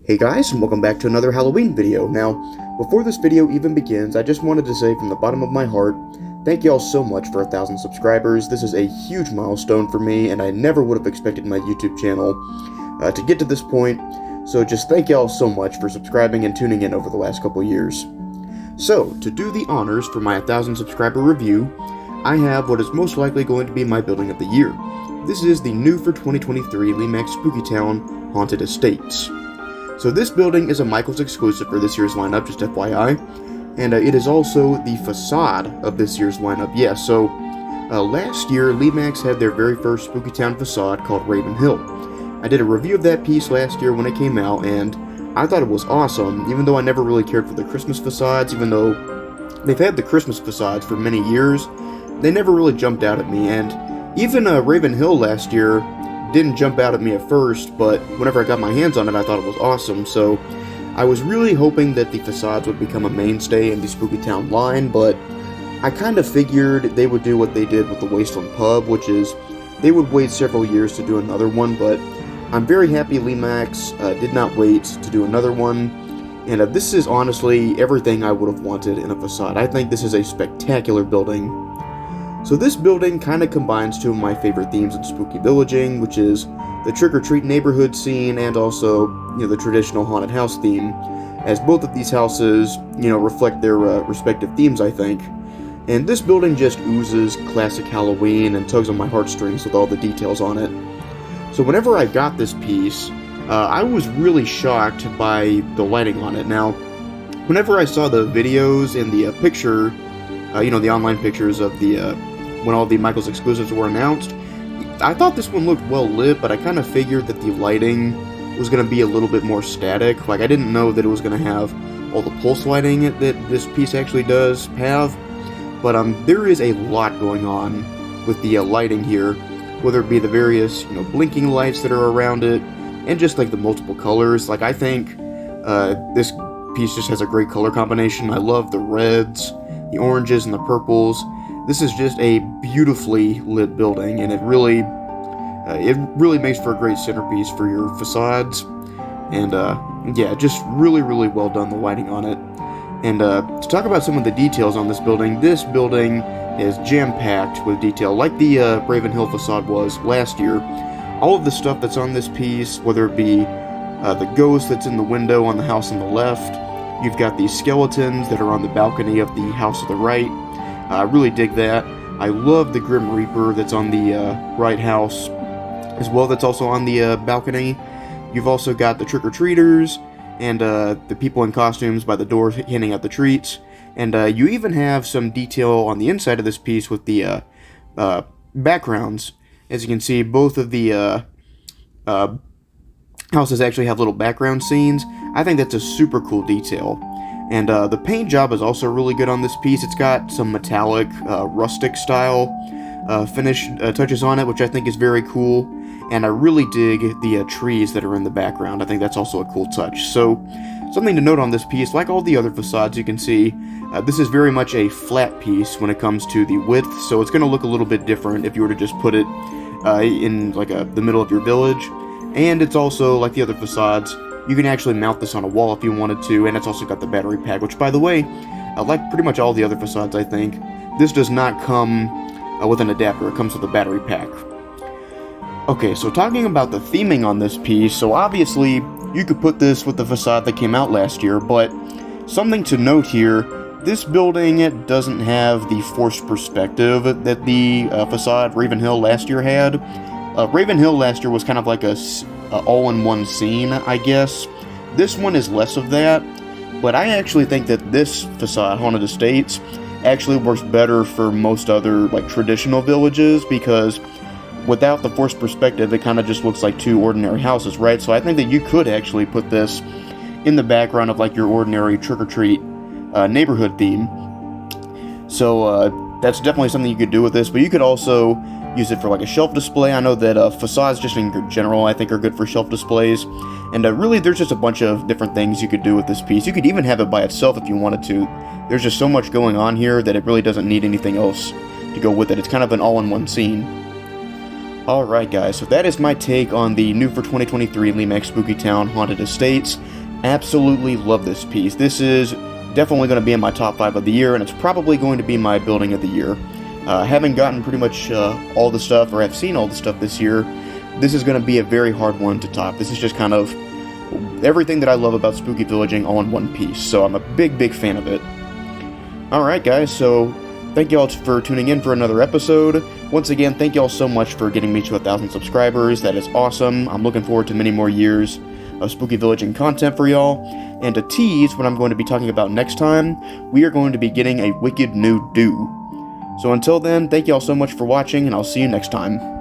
Hey guys, and welcome back to another Halloween video. Now, before this video even begins, I just wanted to say from the bottom of my heart, thank y'all so much for 1,000 subscribers. This is a huge milestone for me, and I never would have expected my YouTube channel to get to this point, so just thank y'all so much for subscribing and tuning in over the last couple years. So, to do the honors for my 1,000 subscriber review, I have what is most likely going to be my building of the year. This is the new for 2023 Lemax Spooky Town Haunted Estates. So this building is a Michaels exclusive for this year's lineup, just FYI, and it is also the facade of this year's lineup. Yeah, so last year, Lemax had their very first Spooky Town facade called Raven Hill. I did a review of that piece last year when it came out, and I thought it was awesome, even though I never really cared for the Christmas facades. Even though they've had the Christmas facades for many years, they never really jumped out at me, and even Raven Hill last year didn't jump out at me at first, but whenever I got my hands on it, I thought it was awesome. So I was really hoping that the facades would become a mainstay in the Spooky Town line, but I kind of figured they would do what they did with the Wasteland Pub, which is they would wait several years to do another one, but I'm very happy Lemax did not wait to do another one, and this is honestly everything I would have wanted in a facade. I think this is a spectacular building. So this building kind of combines two of my favorite themes in spooky villaging, which is the trick-or-treat neighborhood scene and also, the traditional haunted house theme, as both of these houses, reflect their respective themes, I think. And this building just oozes classic Halloween and tugs on my heartstrings with all the details on it. So whenever I got this piece, I was really shocked by the lighting on it. Now, whenever I saw the videos and the picture, the online pictures of the when all the Michaels exclusives were announced, I thought this one looked well lit, but I kind of figured that the lighting was going to be a little bit more static. Like, I didn't know that it was going to have all the pulse lighting that this piece actually does have. But there is a lot going on with the lighting here, whether it be the various blinking lights that are around it, and just like the multiple colors. Like, I think this piece just has a great color combination. I love the reds, the oranges, and the purples. This is just a beautifully lit building, and it really makes for a great centerpiece for your facades. And yeah, just really well done, the lighting on it. And to talk about some of the details on this building is jam-packed with detail, like the Raven Hill facade was last year. All of the stuff that's on this piece, whether it be the ghost that's in the window on the house on the left, you've got these skeletons that are on the balcony of the house to the right. I really dig that. I love the Grim Reaper that's on the right house as well, that's also on the balcony. You've also got the trick-or-treaters and the people in costumes by the door handing out the treats. And you even have some detail on the inside of this piece with the backgrounds. As you can see, both of the houses actually have little background scenes. I think that's a super cool detail. And the paint job is also really good on this piece. It's got some metallic, rustic style finish touches on it, which I think is very cool. And I really dig the trees that are in the background. I think that's also a cool touch. So, something to note on this piece, like all the other facades you can see, this is very much a flat piece when it comes to the width, so it's going to look a little bit different if you were to just put it in like the middle of your village. And it's also, like the other facades, you can actually mount this on a wall if you wanted to, and it's also got the battery pack, which, by the way, like pretty much all the other facades, I think, this does not come with an adapter. It comes with a battery pack. Okay, so talking about the theming on this piece, so obviously, you could put this with the facade that came out last year, but something to note here, this building doesn't have the forced perspective that the facade Raven Hill last year had. Raven Hill last year was kind of like a all-in-one scene, I guess. This one is less of that, but I actually think that this facade, Haunted Estates, actually works better for most other traditional villages, because without the forced perspective, it kind of just looks like two ordinary houses, right? So I think that you could actually put this in the background of your ordinary trick-or-treat neighborhood theme. So that's definitely something you could do with this, but you could also use it for a shelf display. I know that facades just in general I think are good for shelf displays, and really there's just a bunch of different things you could do with this piece. You could even have it by itself if you wanted to. There's just so much going on here that it really doesn't need anything else to go with it. It's kind of an all-in-one scene. Alright guys, so that is my take on the new for 2023 Lemax Spooky Town Haunted Estates. Absolutely love this piece. This is definitely going to be in my top 5 of the year, and it's probably going to be my building of the year. Having gotten pretty much all the stuff, or have seen all the stuff this year, this is going to be a very hard one to top. This is just kind of everything that I love about spooky villaging all in one piece, so I'm a big fan of it. Alright guys, so thank y'all for tuning in for another episode. Once again, thank y'all so much for getting me to 1,000 subscribers. That is awesome. I'm looking forward to many more years of spooky villaging content for y'all. And to tease what I'm going to be talking about next time, we are going to be getting a wicked new do. So until then, thank y'all so much for watching, and I'll see you next time.